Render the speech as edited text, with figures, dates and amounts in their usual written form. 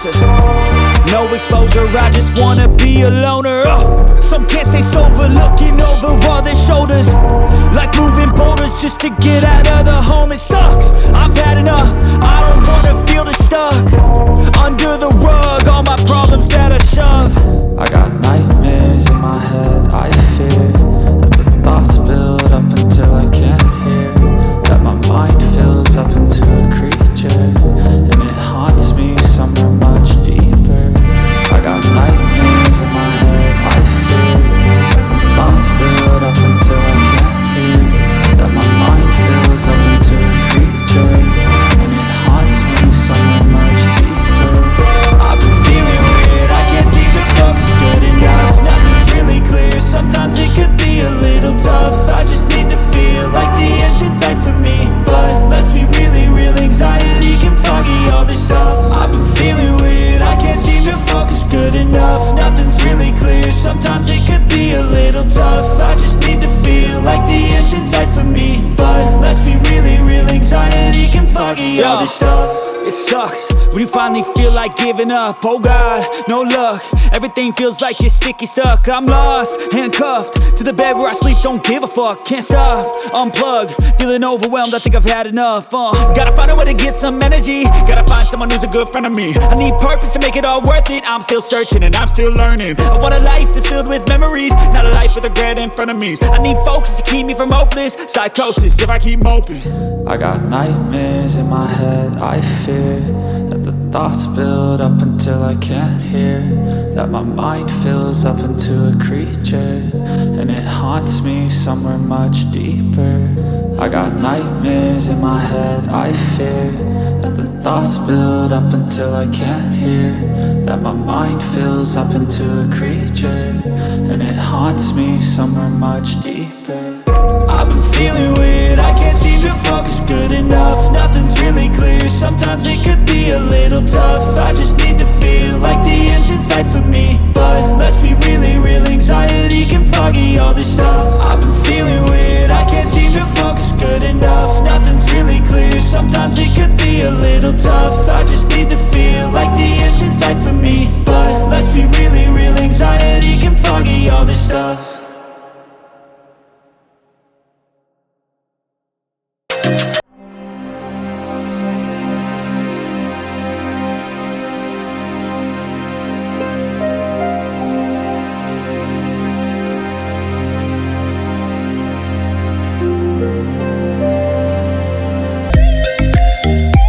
closer. No exposure, I just wanna be a loner. Some can't stay sober, looking over all their shoulders, like moving boulders just to get out of the home. It sucks, I've had enough, I don't wanna feel the stuck under the rug, all my problems that I shove. I got nightmares in my head, I fear that the thoughts build up until I can't hear, that my mind fills up into a creature, and it haunts me somewhere much deeper. I got nightmares in my head, I fear that the thoughts build up until I can't hear, that my mind fills up into a creature, and it haunts me somewhere much deeper. I've been feeling weird, I can't seem to focus good enough. Nothing's really clear, sometimes it could be a little tough. I just need to feel like the end's in sight for me, but let's be really real, anxiety can foggy all this stuff. I've been feeling weird, I can't seem to focus good enough. Nothing's really clear, sometimes it could be a little tough. I just need to feel like the end's in sight for me, but let's be really real, anxiety can foggy all this stuff. It sucks when you finally feel like giving up. Oh God, no luck, everything feels like you're sticky stuck. I'm lost, handcuffed to the bed where I sleep, don't give a fuck. Can't stop, unplug, feeling overwhelmed, I think I've had enough. Gotta find a way to get some energy, gotta find someone who's a good friend of me. I need purpose to make it all worth it, I'm still searching and I'm still learning. I want a life that's filled with memories, not a life with regret and frenemies. I need focus to keep me from hopeless psychosis if I keep moping. I got nightmares in my head, I fear that the thoughts build up until I can't hear, that my mind fills up into a creature, and it haunts me somewhere much deeper. I got nightmares in my head, I fear that the thoughts build up until I can't hear, that my mind fills up into a creature, and it haunts me somewhere much deeper. I've been feeling weird, I can't seem to focus good enough. Nothing's really clear,